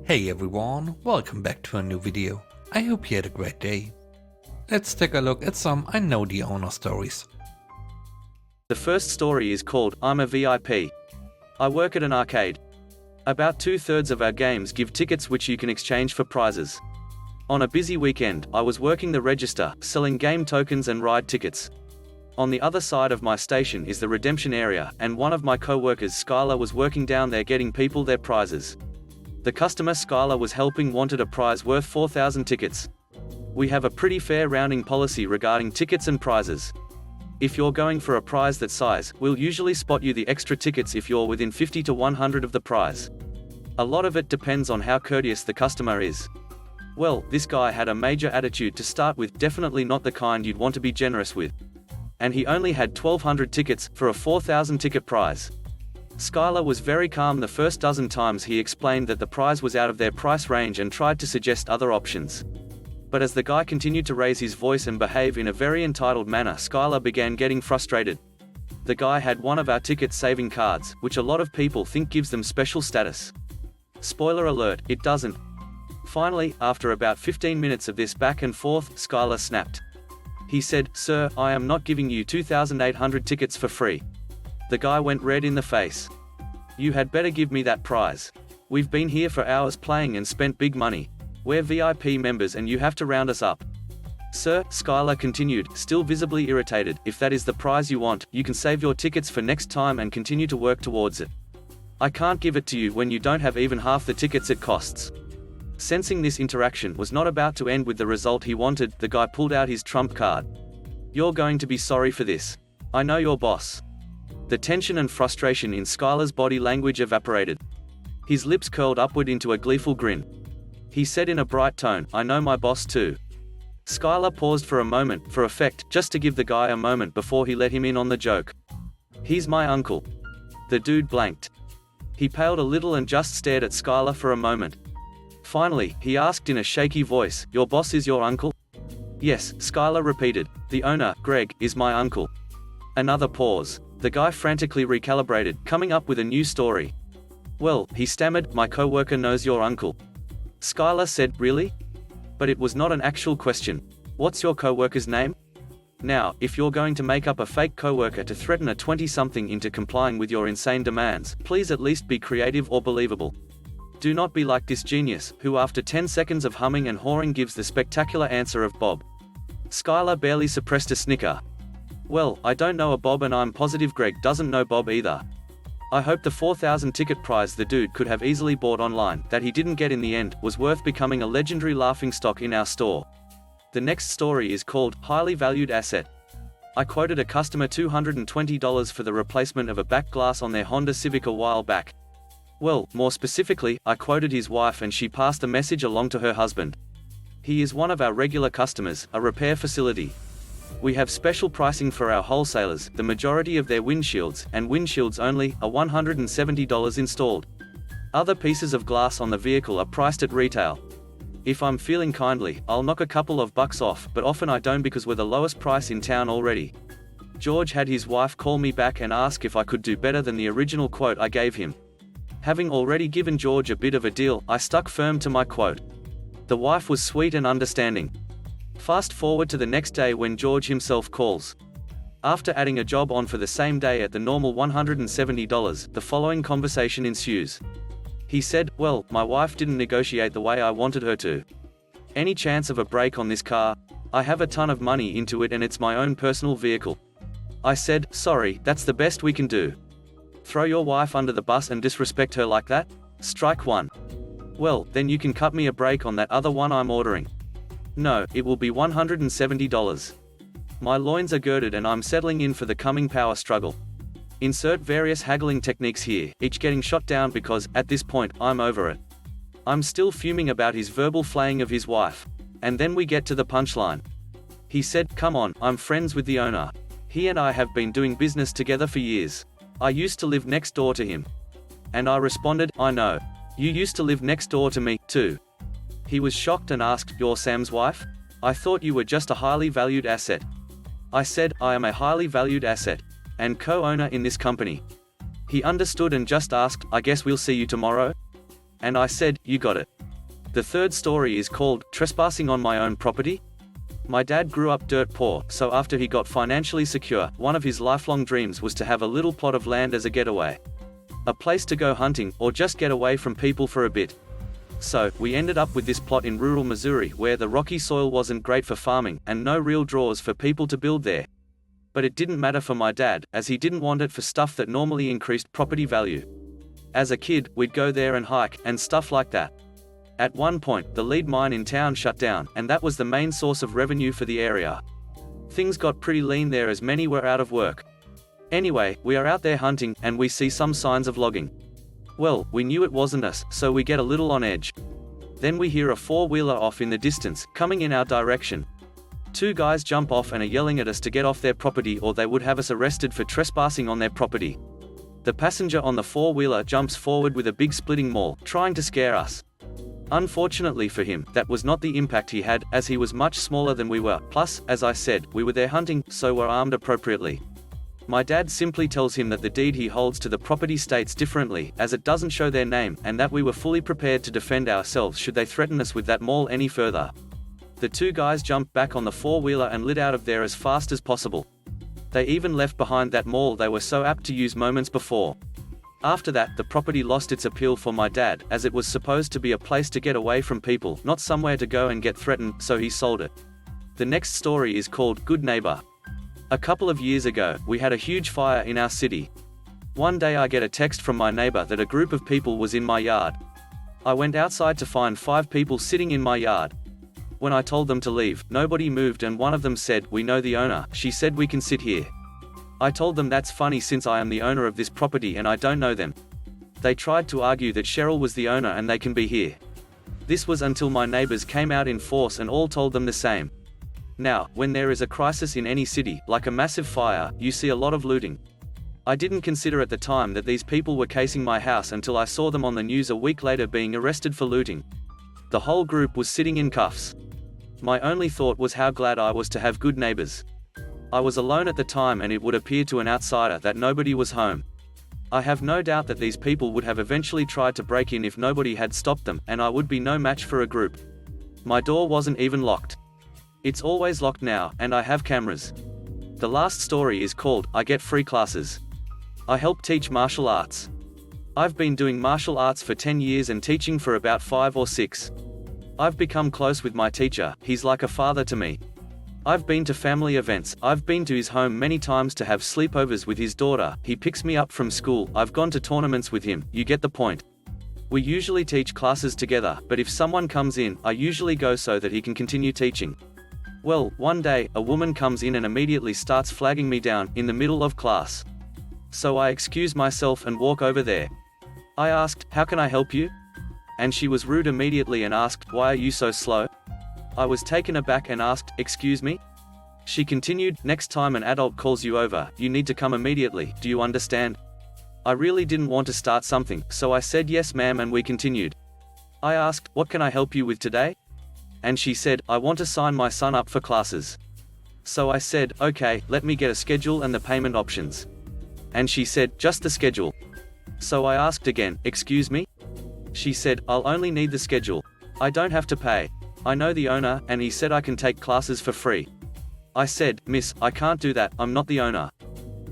Hey everyone, welcome back to a new video. I hope you had a great day. Let's take a look at some I Know the Owner stories. The first story is called I'm a VIP. I work at an arcade. About 2/3 of our games give tickets which you can exchange for prizes. On a busy weekend, I was working the register, selling game tokens and ride tickets. On the other side of my station is the redemption area, and one of my co-workers, Skylar, was working down there getting people their prizes. The customer Skylar was helping wanted a prize worth 4,000 tickets. We have a pretty fair rounding policy regarding tickets and prizes. If you're going for a prize that size, we'll usually spot you the extra tickets if you're within 50 to 100 of the prize. A lot of it depends on how courteous the customer is. Well, this guy had a major attitude to start with, definitely not the kind you'd want to be generous with. And he only had 1,200 tickets for a 4,000 ticket prize. Skylar was very calm the first dozen times he explained that the prize was out of their price range and tried to suggest other options. But as the guy continued to raise his voice and behave in a very entitled manner, Skylar began getting frustrated. The guy had one of our ticket-saving cards, which a lot of people think gives them special status. Spoiler alert, it doesn't. Finally, after about 15 minutes of this back and forth, Skylar snapped. He said, "Sir, I am not giving you 2,800 tickets for free." The guy went red in the face. "You had better give me that prize. We've been here for hours playing and spent big money. We're VIP members and you have to round us up." "Sir," Skylar continued, still visibly irritated, "if that is the prize you want, you can save your tickets for next time and continue to work towards it. I can't give it to you when you don't have even half the tickets it costs." Sensing this interaction was not about to end with the result he wanted, the guy pulled out his trump card. "You're going to be sorry for this. I know your boss." The tension and frustration in Skylar's body language evaporated. His lips curled upward into a gleeful grin. He said in a bright tone, "I know my boss too." Skylar paused for a moment, for effect, just to give the guy a moment before he let him in on the joke. "He's my uncle." The dude blanked. He paled a little and just stared at Skylar for a moment. Finally, he asked in a shaky voice, "Your boss is your uncle?" "Yes," Skylar repeated. "The owner, Greg, is my uncle." Another pause. The guy frantically recalibrated, coming up with a new story. "Well," he stammered, "my co-worker knows your uncle." Skylar said, "Really?" But it was not an actual question. "What's your co-worker's name?" Now, if you're going to make up a fake co-worker to threaten a 20-something into complying with your insane demands, please at least be creative or believable. Do not be like this genius, who after 10 seconds of humming and hawing gives the spectacular answer of Bob. Skylar barely suppressed a snicker. "Well, I don't know a Bob and I'm positive Greg doesn't know Bob either. I hope the 4,000 ticket prize the dude could have easily bought online, that he didn't get in the end, was worth becoming a legendary laughingstock in our store." The next story is called Highly Valued Asset. I quoted a customer $220 for the replacement of a back glass on their Honda Civic a while back. Well, more specifically, I quoted his wife and she passed the message along to her husband. He is one of our regular customers, a repair facility. We have special pricing for our wholesalers, the majority of their windshields, and windshields only, are $170 installed. Other pieces of glass on the vehicle are priced at retail. If I'm feeling kindly, I'll knock a couple of bucks off, but often I don't because we're the lowest price in town already. George had his wife call me back and ask if I could do better than the original quote I gave him. Having already given George a bit of a deal, I stuck firm to my quote. The wife was sweet and understanding. Fast forward to the next day when George himself calls. After adding a job on for the same day at the normal $170, the following conversation ensues. He said, "Well, my wife didn't negotiate the way I wanted her to. Any chance of a break on this car? I have a ton of money into it and it's my own personal vehicle." I said, "Sorry, that's the best we can do. Throw your wife under the bus and disrespect her like that? Strike one." "Well, then you can cut me a break on that other one I'm ordering." "No, it will be $170. My loins are girded and I'm settling in for the coming power struggle." Insert various haggling techniques here, each getting shot down because, at this point, I'm over it. I'm still fuming about his verbal flaying of his wife. And then we get to the punchline. He said, "Come on, I'm friends with the owner. He and I have been doing business together for years. I used to live next door to him." And I responded, "I know. You used to live next door to me, too." He was shocked and asked, "You're Sam's wife? I thought you were just a highly valued asset." I said, "I am a highly valued asset. And co-owner in this company." He understood and just asked, "I guess we'll see you tomorrow?" And I said, you got it. The third story is called Trespassing on My Own Property. My dad grew up dirt poor, so after he got financially secure, one of his lifelong dreams was to have a little plot of land as a getaway. A place to go hunting, or just get away from people for a bit. So, we ended up with this plot in rural Missouri where the rocky soil wasn't great for farming, and no real draws for people to build there. But it didn't matter for my dad, as he didn't want it for stuff that normally increased property value. As a kid, we'd go there and hike, and stuff like that. At one point, the lead mine in town shut down, and that was the main source of revenue for the area. Things got pretty lean there as many were out of work. Anyway, we are out there hunting, and we see some signs of logging. Well, we knew it wasn't us, so we get a little on edge. Then we hear a four-wheeler off in the distance, coming in our direction. Two guys jump off and are yelling at us to get off their property or they would have us arrested for trespassing on their property. The passenger on the four-wheeler jumps forward with a big splitting maul, trying to scare us. Unfortunately for him, that was not the impact he had, as he was much smaller than we were, plus, as I said, we were there hunting, so were armed appropriately. My dad simply tells him that the deed he holds to the property states differently, as it doesn't show their name, and that we were fully prepared to defend ourselves should they threaten us with that maul any further. The two guys jumped back on the four-wheeler and lit out of there as fast as possible. They even left behind that maul they were so apt to use moments before. After that, the property lost its appeal for my dad, as it was supposed to be a place to get away from people, not somewhere to go and get threatened, so he sold it. The next story is called Good Neighbor. A couple of years ago, we had a huge fire in our city. One day I get a text from my neighbor that a group of people was in my yard. I went outside to find 5 people sitting in my yard. When I told them to leave, nobody moved and one of them said, "We know the owner." She said, "We can sit here." I told them that's funny since I am the owner of this property and I don't know them. They tried to argue that Cheryl was the owner and they can be here. This was until my neighbors came out in force and all told them the same. Now, when there is a crisis in any city, like a massive fire, you see a lot of looting. I didn't consider at the time that these people were casing my house until I saw them on the news a week later being arrested for looting. The whole group was sitting in cuffs. My only thought was how glad I was to have good neighbors. I was alone at the time and it would appear to an outsider that nobody was home. I have no doubt that these people would have eventually tried to break in if nobody had stopped them, and I would be no match for a group. My door wasn't even locked. It's always locked now, and I have cameras. The last story is called I Get Free Classes. I help teach martial arts. I've been doing martial arts for 10 years and teaching for about 5 or 6. I've become close with my teacher, he's like a father to me. I've been to family events, I've been to his home many times to have sleepovers with his daughter, he picks me up from school, I've gone to tournaments with him, you get the point. We usually teach classes together, but if someone comes in, I usually go so that he can continue teaching. Well, one day, a woman comes in and immediately starts flagging me down, in the middle of class. So I excuse myself and walk over there. I asked, "How can I help you?" And she was rude immediately and asked, "Why are you so slow?" I was taken aback and asked, "Excuse me?" She continued, "Next time an adult calls you over, you need to come immediately, do you understand?" I really didn't want to start something, so I said yes ma'am and we continued. I asked, "What can I help you with today?" And she said, "I want to sign my son up for classes." So I said, "Okay, let me get a schedule and the payment options." And she said, "Just the schedule." So I asked again, "Excuse me?" She said, "I'll only need the schedule. I don't have to pay. I know the owner, and he said I can take classes for free." I said, "Miss, I can't do that, I'm not the owner."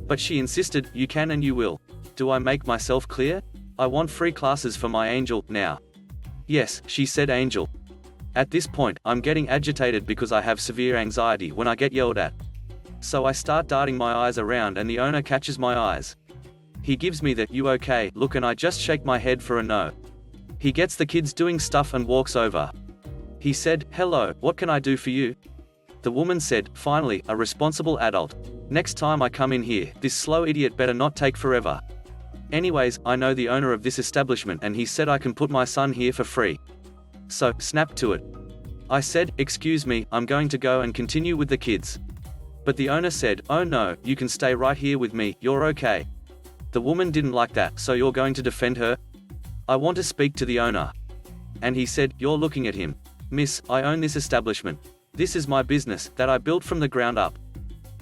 But she insisted, "You can and you will." Do I make myself clear? I want free classes for my angel, now. Yes, she said angel. At this point, I'm getting agitated because I have severe anxiety when I get yelled at. So I start darting my eyes around and the owner catches my eyes. He gives me the "You okay" look and I just shake my head for a no. He gets the kids doing stuff and walks over. He said, "Hello, what can I do for you?" The woman said, "Finally, a responsible adult. Next time I come in here, this slow idiot better not take forever." Anyways, I know the owner of this establishment and he said I can put my son here for free. So, snap to it. I said, "Excuse me, I'm going to go and continue with the kids." But the owner said, "Oh no, you can stay right here with me, you're okay." The woman didn't like that, "So you're going to defend her?" "I want to speak to the owner." And he said, "You're looking at him. Miss, I own this establishment. This is my business, that I built from the ground up.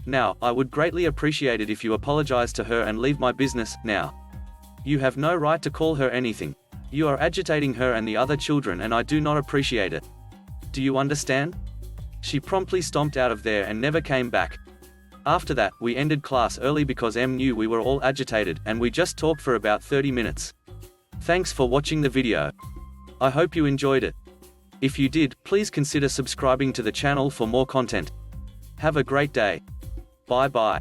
Now, I would greatly appreciate it if you apologize to her and leave my business, now. You have no right to call her anything. You are agitating her and the other children and I do not appreciate it. Do you understand? She promptly stomped out of there and never came back. After that, we ended class early because M knew we were all agitated and we just talked for about 30 minutes. Thanks for watching the video. I hope you enjoyed it. If you did, please consider subscribing to the channel for more content. Have a great day. Bye bye.